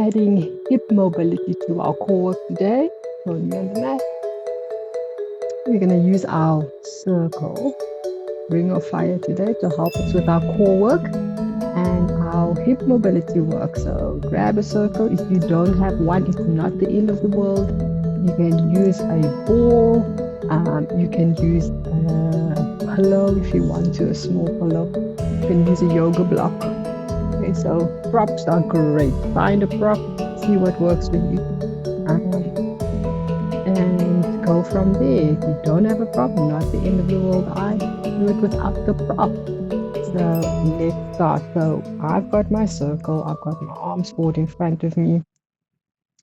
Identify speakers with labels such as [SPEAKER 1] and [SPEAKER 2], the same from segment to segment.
[SPEAKER 1] adding hip mobility to our core work today. Join me on the mat. We're going to use our circle, ring of fire today to help us with our core work and our hip mobility work. So grab a circle. If you don't have one, it's not the end of the world. You can use a ball. You can use a pillow if you want to, a small pillow. You can use a yoga block. Okay, so props are great. Find a prop, see what works for you, and go from there. If you don't have a prop, not the end of the world. I do it without the prop. So let's start. So I've got my circle. I've got my arms forward in front of me.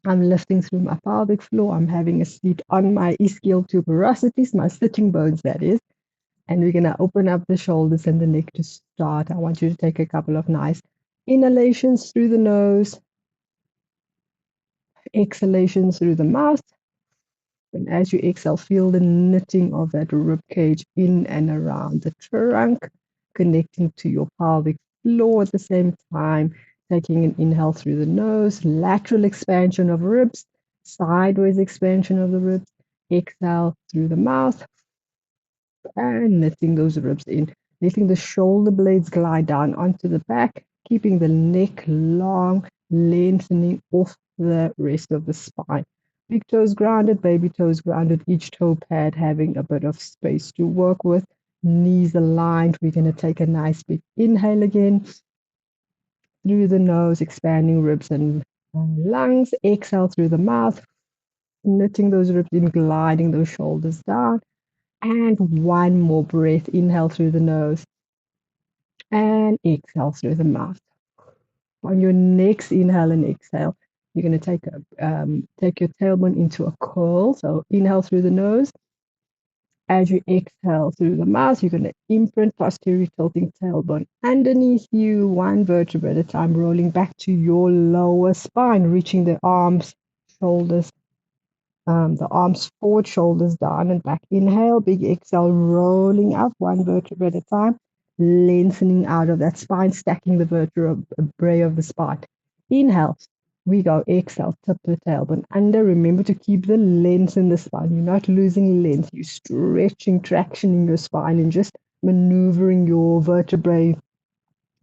[SPEAKER 1] I'm lifting through my pelvic floor. I'm having a seat on my ischial tuberosities, my sitting bones, that is. And we're going to open up the shoulders and the neck to start. I want you to take a couple of nice inhalations through the nose, exhalations through the mouth. And as you exhale, feel the knitting of that rib cage in and around the trunk, connecting to your pelvic floor at the same time. Taking an inhale through the nose, lateral expansion of ribs, sideways expansion of the ribs. Exhale through the mouth and knitting those ribs in. Letting the shoulder blades glide down onto the back, keeping the neck long, lengthening off the rest of the spine. Big toes grounded, baby toes grounded, each toe pad having a bit of space to work with. Knees aligned. We're going to take a nice big inhale again through the nose, expanding ribs and lungs. Exhale through the mouth, knitting those ribs in, gliding those shoulders down. And one more breath. Inhale through the nose and exhale through the mouth. On your next inhale and exhale, you're going to take your tailbone into a curl. So inhale through the nose. As you exhale through the mouth, you're going to imprint posterior tilting tailbone underneath you, one vertebra at a time, rolling back to your lower spine, reaching the arms, shoulders, the arms forward, shoulders down and back. Inhale, big exhale, rolling up one vertebra at a time, lengthening out of that spine, stacking the vertebrae of the spine. Inhale, we go. Exhale, tip the tailbone under. Remember to keep the length in the spine. You're not losing length. You're stretching traction in your spine and just maneuvering your vertebrae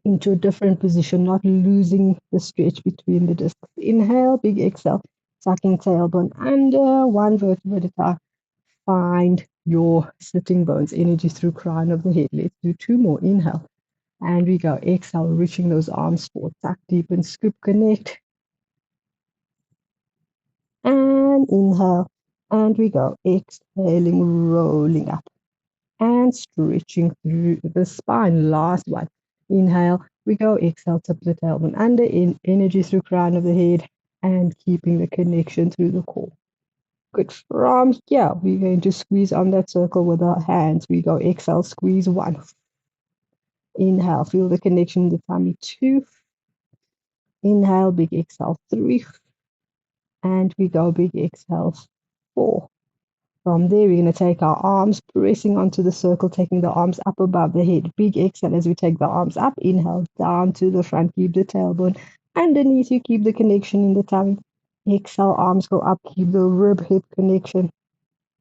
[SPEAKER 1] into a different position, not losing the stretch between the discs. Inhale, big exhale, tucking tailbone under, one vertebra at a time. Find your sitting bones, energy through crown of the head. Let's do two more. Inhale, and we go. Exhale, reaching those arms forward, tuck deep and scoop, connect. And inhale, and we go. Exhaling, rolling up and stretching through the spine. Last one. Inhale, we go. Exhale, tip the tailbone under, in energy through crown of the head and keeping the connection through the core. Good. From here, we're going to squeeze on that circle with our hands. We go. Exhale, squeeze one. Inhale, feel the connection in the tummy. Two. Inhale, big exhale. Three. And we go. Big exhale. Four. From there, we're going to take our arms, pressing onto the circle, taking the arms up above the head. Big exhale as we take the arms up. Inhale, down to the front. Keep the tailbone underneath you. Keep the connection in the tummy. Exhale, arms go up. Keep the rib-hip connection.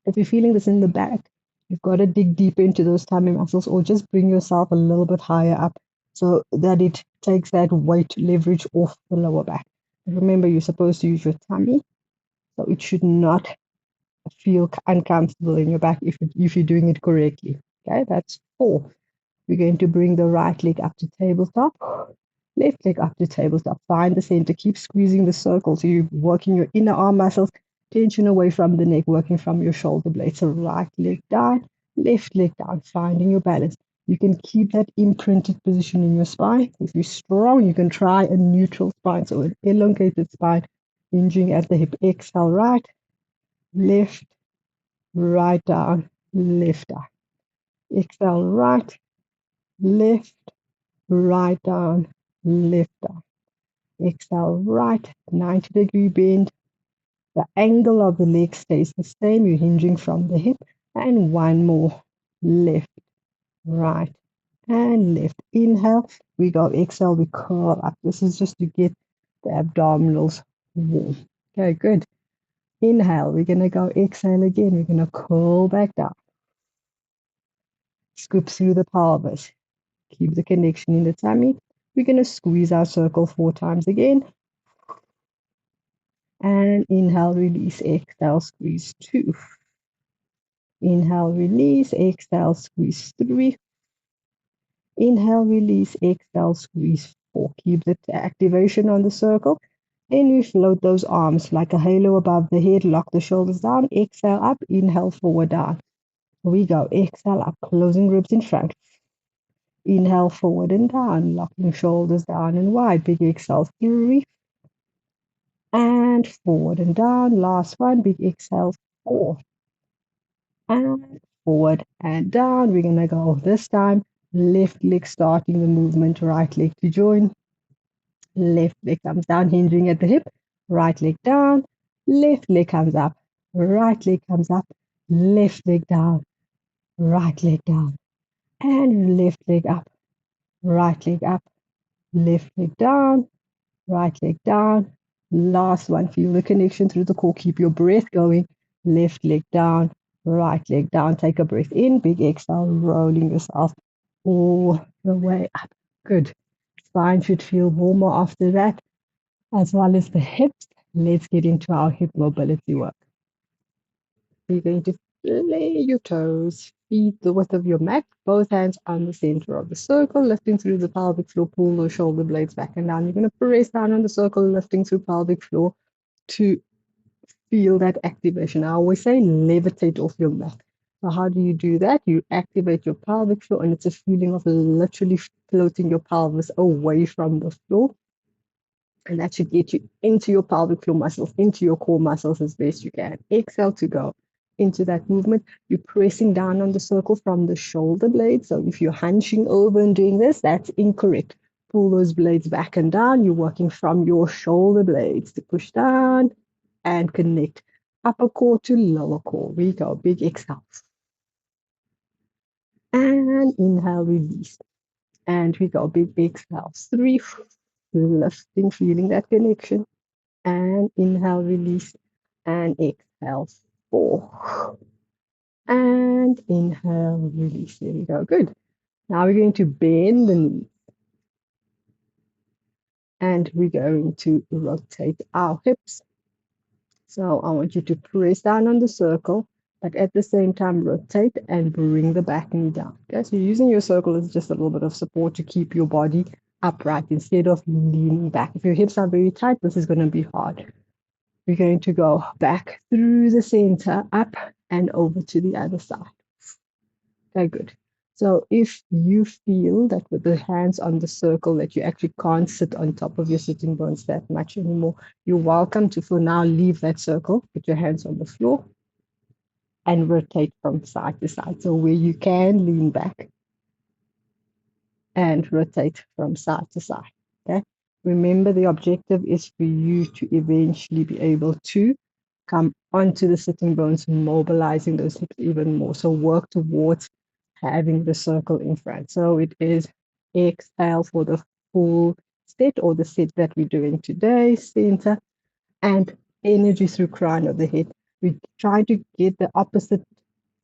[SPEAKER 1] If you're feeling this in the back, you've got to dig deeper into those tummy muscles or just bring yourself a little bit higher up so that it takes that weight leverage off the lower back. Remember, you're supposed to use your tummy, so it should not feel uncomfortable in your back if you're doing it correctly. Okay, that's 4. We're going to bring the right leg up to tabletop, left leg up to tabletop. Find the center. Keep squeezing the circle so you're working your inner arm muscles, tension away from the neck, working from your shoulder blades. So right leg down, left leg down, finding your balance. You can keep that imprinted position in your spine. If you're strong, you can try a neutral spine, so an elongated spine, hinging at the hip. Exhale, right, left, right down, left down. Exhale, right, left, right down, left down. Exhale, right, 90-degree bend. The angle of the leg stays the same. You're hinging from the hip. And one more. Left, right, and left. Inhale. We go. Exhale. We curl up. This is just to get the abdominals warm. Okay, good. Inhale, we're going to go exhale again. We're going to curl back down. Scoop through the pelvis. Keep the connection in the tummy. We're going to squeeze our circle 4 times again. And inhale, release, exhale, squeeze 2. Inhale, release, exhale, squeeze 3. Inhale, release, exhale, squeeze 4. Keep the activation on the circle. Then we float those arms like a halo above the head. Lock the shoulders down. Exhale up. Inhale, forward down. Here we go. Exhale up. Closing ribs in front. Inhale, forward and down. Locking shoulders down and wide. Big exhale. 3. And forward and down. Last one. Big exhale. 4. And forward and down. We're going to go this time. Left leg starting the movement. Right leg to join. Left leg comes down, hinging at the hip. Right leg down. Left leg comes up. Right leg comes up. Left leg down. Right leg down. And left leg up. Right leg up. Left leg down. Right leg down. Last one. Feel the connection through the core. Keep your breath going. Left leg down. Right leg down. Take a breath in. Big exhale. Rolling yourself all the way up. Good. Spine should feel warmer after that, as well as the hips. Let's get into our hip mobility work. You're going to lay your toes, feet the width of your mat, both hands on the center of the circle, lifting through the pelvic floor, pull those shoulder blades back and down. You're going to press down on the circle, lifting through pelvic floor to feel that activation. I always say levitate off your mat. So how do you do that? You activate your pelvic floor, and it's a feeling of literally floating your pelvis away from the floor. And that should get you into your pelvic floor muscles, into your core muscles as best you can. Exhale to go into that movement. You're pressing down on the circle from the shoulder blades. So if you're hunching over and doing this, that's incorrect. Pull those blades back and down. You're working from your shoulder blades to push down and connect upper core to lower core. We go. Big exhale. And inhale, release. And we go. Big exhale. 3. Lifting, feeling that connection. And inhale, release, and exhale, 4. And inhale, release. There we go. Good. Now we're going to bend the knee. And we're going to rotate our hips. So I want you to press down on the circle, but at the same time, rotate and bring the back knee down. Okay, so using your circle as just a little bit of support to keep your body upright instead of leaning back. If your hips are very tight, this is going to be hard. We're going to go back through the center, up and over to the other side. Okay, good. So if you feel that with the hands on the circle that you actually can't sit on top of your sitting bones that much anymore, you're welcome to, for now, leave that circle, put your hands on the floor and rotate from side to side. So where you can, lean back and rotate from side to side. Okay. Remember, the objective is for you to eventually be able to come onto the sitting bones, mobilizing those hips even more. So work towards having the circle in front. So it is exhale for the full set, or the set that we're doing today, center, and energy through crown of the head. We try to get the opposite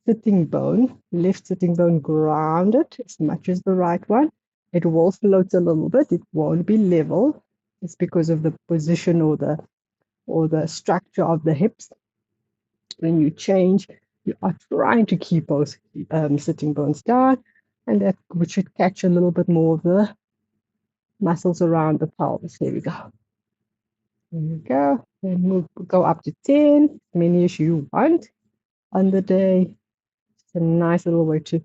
[SPEAKER 1] sitting bone, left sitting bone, grounded as much as the right one. It will float a little bit. It won't be level. It's because of the position or the structure of the hips. When you change, you are trying to keep those sitting bones down, and that should catch a little bit more of the muscles around the pelvis. Here we go. There we go. Then we'll go up to 10, as many as you want on the day. It's a nice little way to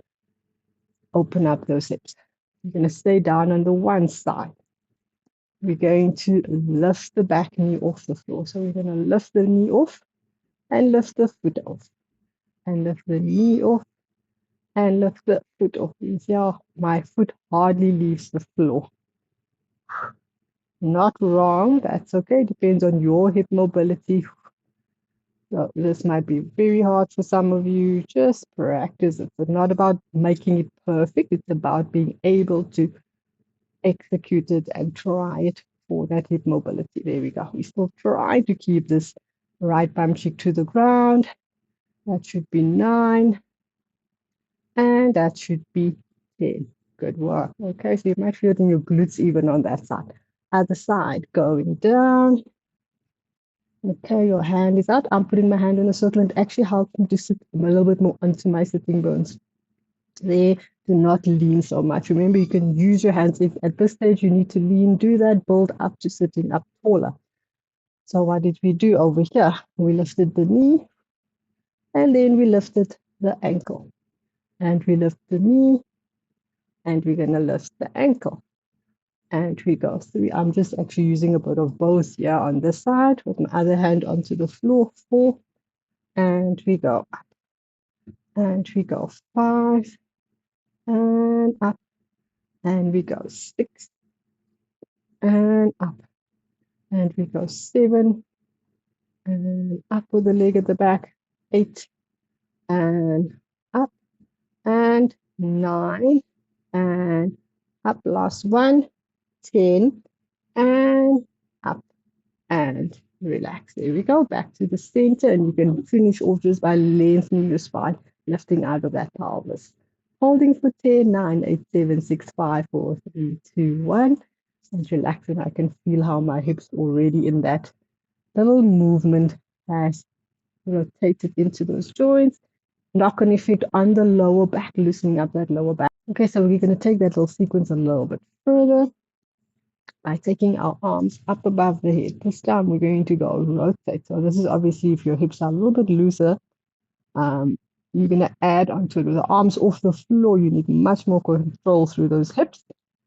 [SPEAKER 1] open up those hips. You're going to stay down on the one side. We're going to lift the back knee off the floor. So we're going to lift the knee off and lift the foot off. And lift the knee off and lift the foot off. You see how my foot hardly leaves the floor. Not wrong. That's okay. Depends on your hip mobility. So this might be very hard for some of you. Just practice. It's not about making it perfect. It's about being able to execute it and try it for that hip mobility. There we go. We still try to keep this right bum cheek to the ground. That should be 9. And that should be 10. Good work. Okay, so you might feel it in your glutes even on that side. Other side, going down. Okay, your hand is out. I'm putting my hand in a circle and it actually helps me to sit a little bit more onto my sitting bones. There, do not lean so much. Remember, you can use your hands. If at this stage you need to lean, do that, build up to sitting up taller. So what did we do over here? We lifted the knee and then we lifted the ankle. And we lift the knee and we're going to lift the ankle. And we go through. I'm just actually using a bit of both here on this side with my other hand onto the floor. 4. And we go up. And we go 5. And up. And we go 6. And up. And we go 7. And up with the leg at the back. 8. And up. And 9. And up. Last one. 10. And up. And relax. There we go. Back to the center. And you can finish off just by lengthening your spine, lifting out of that pelvis. Holding for 10, 9, 8, 7, 6, 5, 4, 3, 2, 1. And relaxing. I can feel how my hips already in that little movement has rotated into those joints. Knock-on effect on the lower back, loosening up that lower back. Okay, so we're going to take that little sequence a little bit further by taking our arms up above the head. This time we're going to go rotate. So this is obviously if your hips are a little bit looser, you're going to add onto it with the arms off the floor. You need much more control through those hips.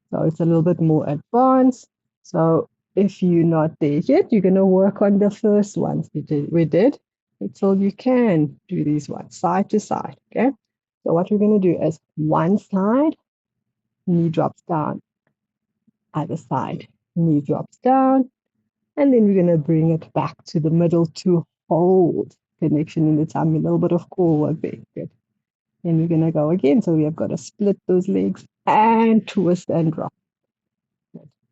[SPEAKER 1] So it's a little bit more advanced. So if you're not there yet, you're going to work on the first ones we did until you can do these ones side to side. Okay. So what we're going to do is one side, knee drops down, other side, knee drops down, and then we're going to bring it back to the middle to hold connection in the tummy. A little bit of core work there. Good. Then we're going to go again. So we have got to split those legs and twist and drop.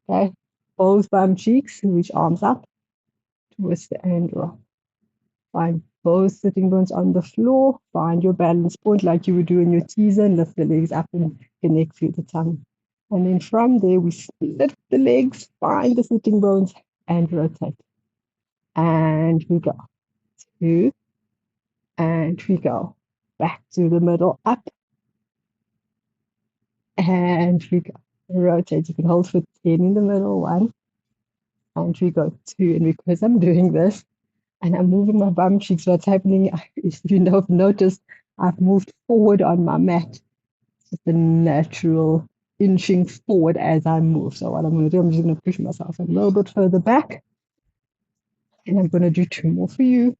[SPEAKER 1] Okay. Both bum cheeks, reach arms up, twist and drop. Find both sitting bones on the floor. Find your balance point like you would do in your teaser and lift the legs up and connect through the tummy. And then from there, we split the legs, find the sitting bones, and rotate. And we go. 2. And we go. Back to the middle, up. And we go. Rotate. You can hold for 10 in the middle, 1. And we go 2. And because I'm doing this, and I'm moving my bum cheeks, what's happening, if you know, I've noticed, I've moved forward on my mat. It's just a natural inching forward as I move. So what I'm going to do, I'm just going to push myself a little bit further back. And I'm going to do 2 more for you.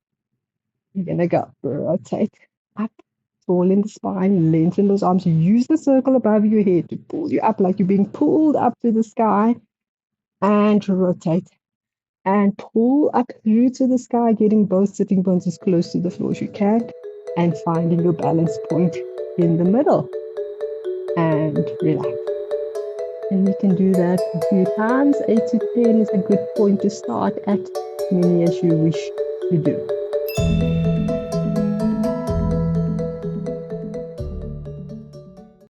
[SPEAKER 1] You're going to go rotate up, tall in the spine, lengthen those arms. Use the circle above your head to pull you up like you're being pulled up to the sky. And rotate. And pull up through to the sky, getting both sitting bones as close to the floor as you can. And finding your balance point in the middle. And relax. And you can do that a few times. 8 to 10 is a good point to start at, many as you wish to do.